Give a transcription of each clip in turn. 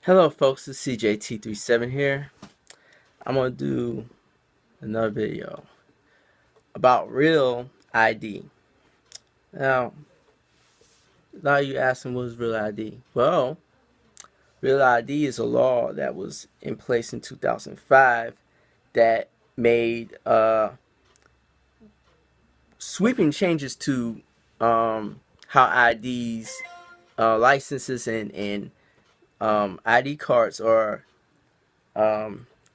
Hello folks, it's CJT37 here. I'm going to do another video about Real ID. Now, a lot of you asking what is Real ID? Well, Real ID is a law that was in place in 2005 that made sweeping changes to how IDs, licenses, and ID cards are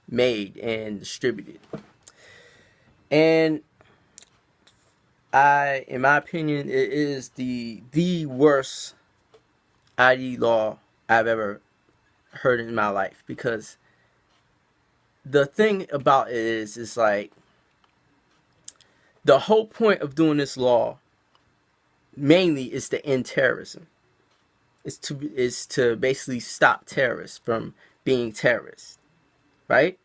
made and distributed. And in my opinion, it is the worst ID law I've ever heard in my life, because the thing about it is like the whole point of doing this law mainly is to end terrorism. Is to basically stop terrorists from being terrorists, right?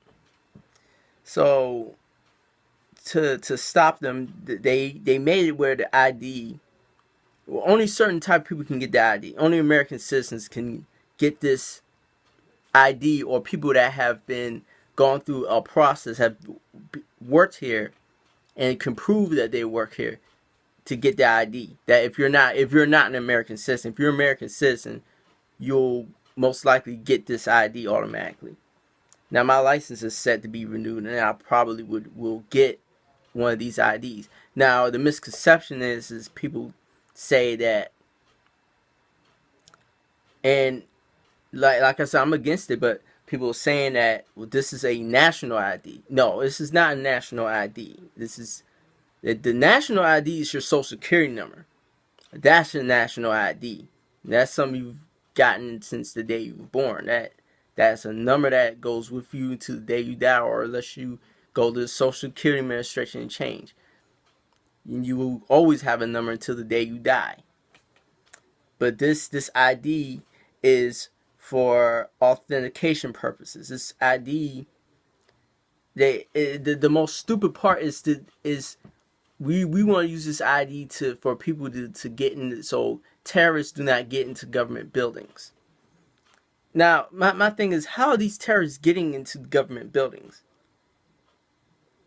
So to stop them, they made it where the ID, well, only certain type of people can get the ID. Only American citizens can get this ID, or people that have been gone through a process, have worked here, and can prove that they work here to get the ID. That if you're not an American citizen, if you're an American citizen, you'll most likely get this ID automatically. Now my license is set to be renewed, and I probably will get one of these IDs. Now the misconception is people say that, and like I said, I'm against it, but people are saying that, well, this is a national ID. No, this is not a national ID. This is the national ID is your social security number. That's your national ID. That's something you've gotten since the day you were born. That's a number that goes with you to the day you die, or unless you go to the Social Security Administration and change. You will always have a number until the day you die. But this ID is for authentication purposes. This ID, the most stupid part is we want to use this ID for people to get in, so terrorists do not get into government buildings. Now, my thing is, how are these terrorists getting into government buildings?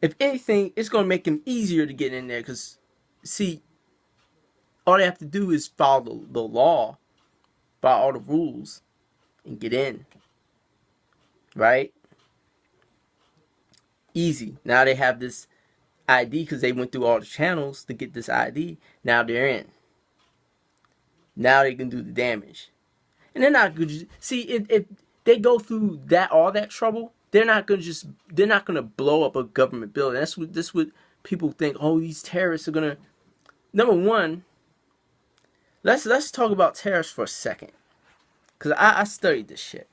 If anything, it's going to make them easier to get in there, because, see, all they have to do is follow the law, follow all the rules, and get in. Right? Easy. Now they have this ID because they went through all the channels to get this ID. Now they're in. Now they can do the damage. And they're not good. See, if they go through all that trouble, they're not gonna blow up a government building. That's what people think. Oh, these terrorists are gonna. Number one, let's talk about terrorists for a second, because I studied this shit.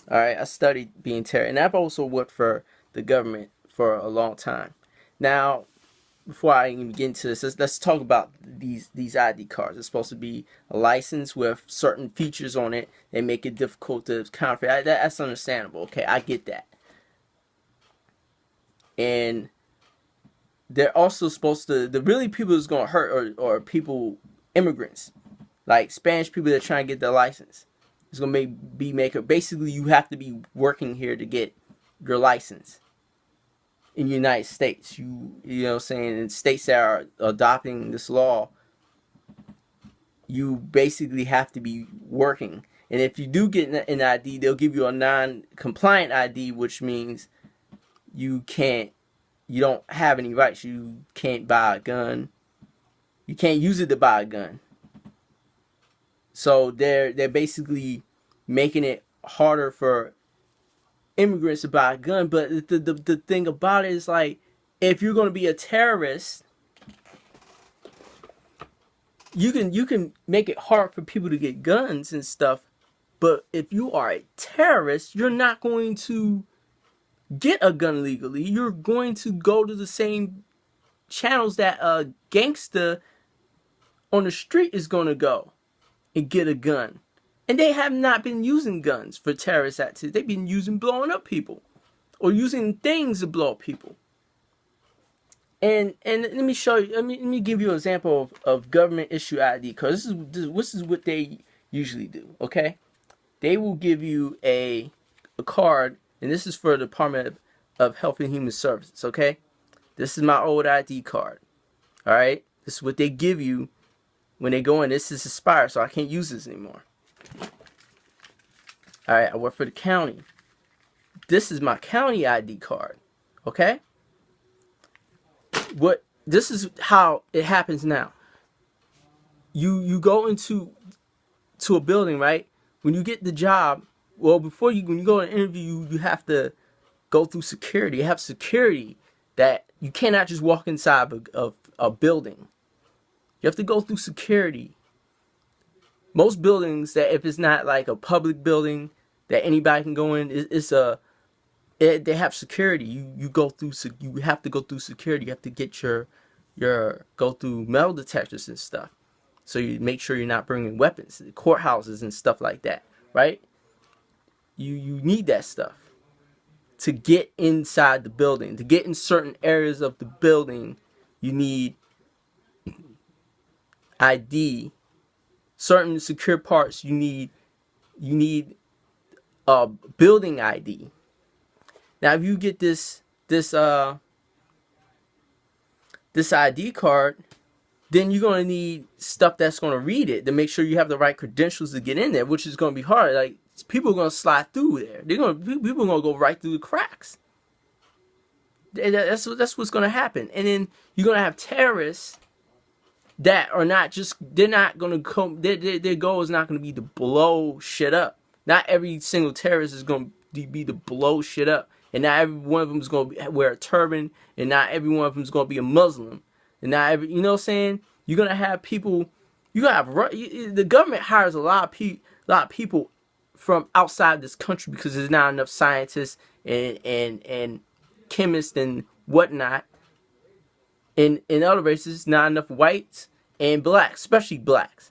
All right, I studied being terrorist, and I've also worked for the government for a long time. Now, before I even get into this, let's talk about these ID cards. It's supposed to be a license with certain features on it. They make it difficult to counterfeit. That's understandable. Okay, I get that. And they're also supposed to, the really people who's going to hurt are people, immigrants, like Spanish people that are trying to get their license. It's going to be maker. Basically, you have to be working here to get your license in the United States. You know what I'm saying? In states that are adopting this law, you basically have to be working. And if you do get an ID, they'll give you a non-compliant ID, which means you don't have any rights. You can't buy a gun. You can't use it to buy a gun. So they're basically making it harder for immigrants to buy a gun. But the thing about it is, like, if you're going to be a terrorist, you can make it hard for people to get guns and stuff. But if you are a terrorist, you're not going to get a gun legally. You're going to go to the same channels that a gangster on the street is going to go and get a gun. And they have not been using guns for terrorist activities. They've been using blowing up people, or using things to blow up people. And let me show you. Let me give you an example of government issue ID, because this is what they usually do. Okay, they will give you a card, and this is for the Department of Health and Human Services, okay? This is my old ID card, all right? This is what they give you when they go in. This is expired, so I can't use this anymore. All right, I work for the county. This is my county ID card, okay? This is how it happens now. You go into a building, right? When you get the job, well, when you go to an interview, you have to go through security. You have security that you cannot just walk inside of a building. You have to go through security. Most buildings, that if it's not like a public building that anybody can go in, they have security. You have to go through security. You have to get go through metal detectors and stuff. So you make sure you're not bringing weapons to courthouses and stuff like that, right? You need that stuff to get inside the building. To get in certain areas of the building, you need ID. Certain secure parts, you need building ID. Now, if you get this ID card, then you're going to need stuff that's going to read it to make sure you have the right credentials to get in there, which is going to be hard. Like, people are going to slide through there. People are going to go right through the cracks. That's what's going to happen. And then you're going to have terrorists that are they're not going to come, their goal is not going to be to blow shit up. Not every single terrorist is going to be to blow shit up. And not every one of them is going to wear a turban. And not every one of them is going to be a Muslim. And not every, you know what I'm saying? You're going to have people, the government hires a lot of people from outside this country because there's not enough scientists and chemists and whatnot. In other races, not enough whites and blacks, especially blacks.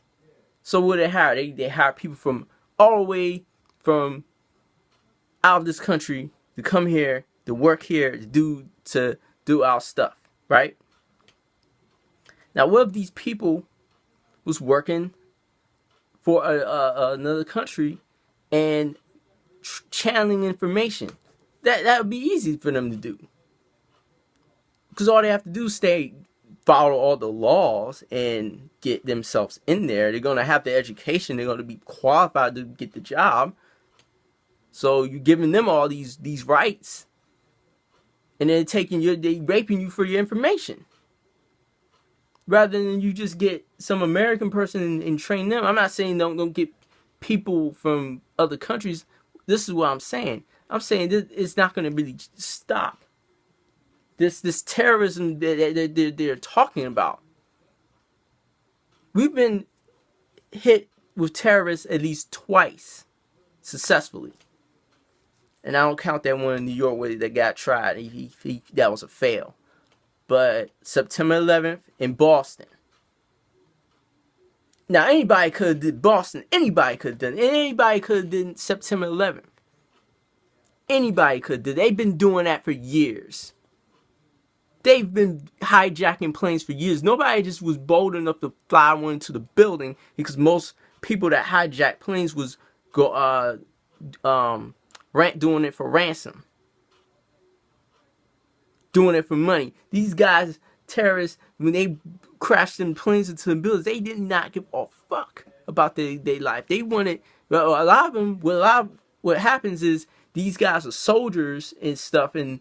So what they hire? They hire people from all the way from out of this country to come here, to work here, to do our stuff, right? Now, what if these people was working for another country and channeling information? That would be easy for them to do. Because all they have to do is follow all the laws and get themselves in there. They're going to have the education. They're going to be qualified to get the job. So you're giving them all these rights. And then they raping you for your information. Rather than you just get some American person and train them. I'm not saying don't get people from other countries. This is what I'm saying. I'm saying that it's not going to really stop. This terrorism that they're talking about. We've been hit with terrorists at least twice successfully. And I don't count that one in New York where that got tried. That was a fail. But September 11th in Boston. Now, anybody could have did Boston. Anybody could have done it. Anybody could have done September 11th. Anybody could have. They've been doing that for years. They've been hijacking planes for years. Nobody just was bold enough to fly one into the building because most people that hijack planes was doing it for ransom. Doing it for money. These guys, terrorists, when they crashed them planes into the buildings, they did not give a fuck about their life. They wanted, well, a lot of them, what happens is these guys are soldiers and stuff in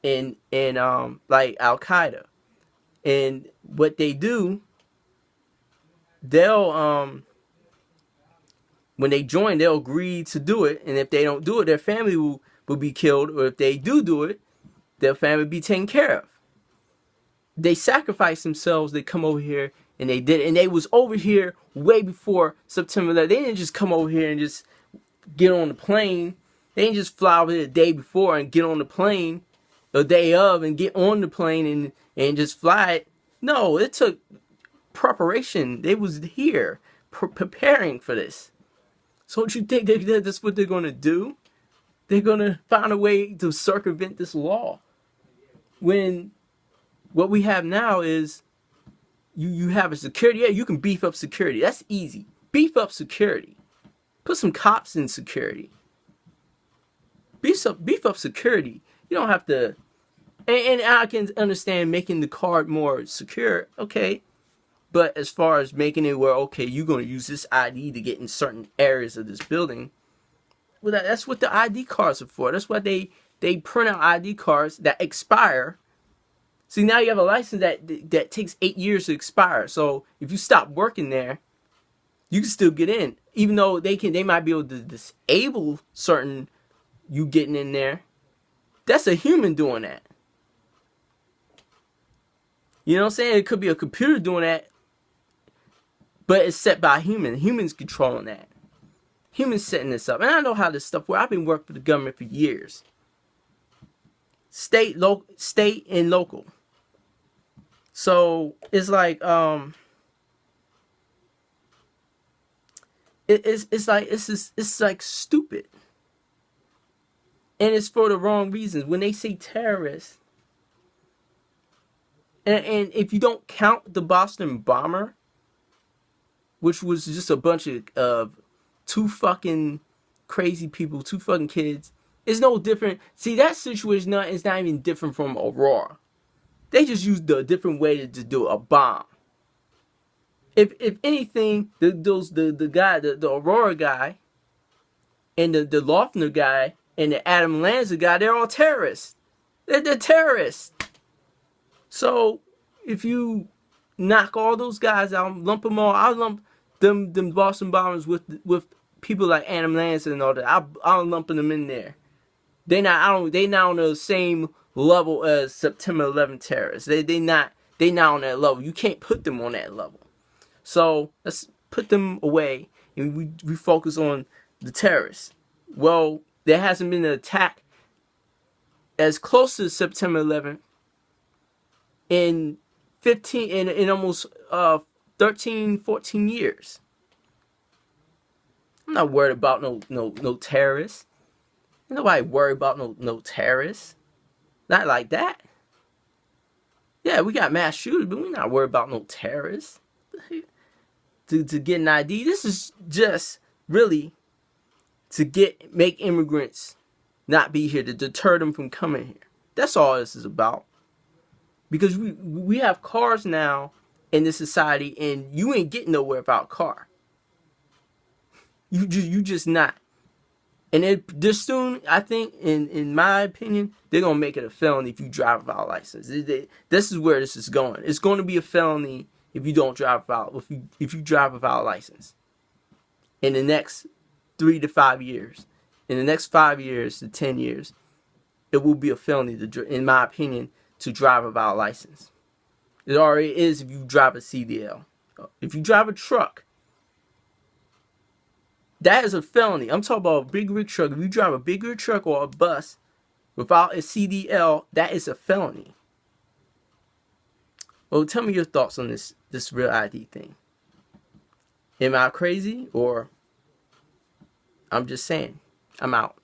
like Al Qaeda. And what they do, they'll when they join, they'll agree to do it, and if they don't do it, their family will be killed, or if they do it, their family be taken care of. They sacrifice themselves. They come over here and they did it. And they was over here way before September 11th. They didn't just come over here and just get on the plane. They didn't just fly over there the day before and get on the plane the day of and get on the plane and just fly it. No, it took preparation. They was here preparing for this. So don't you think that's what they're going to do? They're going to find a way to circumvent this law. When what we have now is you have a security. Yeah, you can beef up security. That's easy. Beef up security. Put some cops in security. Beef up security. You don't have to. And I can understand making the card more secure. Okay. But as far as making it where, okay, you're going to use this ID to get in certain areas of this building, well, that's what the ID cards are for. That's why they print out ID cards that expire. See, now you have a license that takes 8 years to expire. So if you stop working there, you can still get in, even though they might be able to disable certain you getting in there. That's a human doing that. You know what I'm saying? It could be a computer doing that, but it's set by a human. Humans controlling that. Humans setting this up. And I know how this stuff works. I've been working for the government for years. State and local. So it's like it's like stupid. And it's for the wrong reasons. When they say terrorists, and if you don't count the Boston bomber, which was just a bunch of two fucking crazy people, two fucking kids, it's no different. See, that situation is not even different from Aurora. They just used a different way to do a bomb. If anything, the Aurora guy, and the Loeffner guy, and the Adam Lanza guy, they're all terrorists. They're terrorists. So if you knock all those guys out, lump them all, I'll lump them Boston bombers with people like Adam Lanza and all that. I'll lump them in there. They not on the same level as September 11th terrorists. They not on that level. You can't put them on that level. So let's put them away and we focus on the terrorists. Well, there hasn't been an attack as close to September 11th in almost 13, 14 years. I'm not worried about no terrorists. Nobody worried about no terrorists. Not like that. Yeah, we got mass shooters, but we're not worried about no terrorists. To get an ID, this is just really to make immigrants not be here, to deter them from coming here. That's all this is about. Because we have cars now in this society, and you ain't getting nowhere without a car. You just not. And just soon, I think, in my opinion, they're gonna make it a felony if you drive without a license. This is where this is going. It's going to be a felony if you don't drive without if you drive without a license. In the next 3 to 5 years, in the next 5 years to 10 years, it will be a felony in my opinion, to drive without a license. It already is if you drive a CDL. If you drive a truck, that is a felony. I'm talking about a big rig truck. If you drive a big rig truck or a bus without a CDL, that is a felony. Well, tell me your thoughts on this real ID thing. Am I crazy, or I'm just saying? I'm out.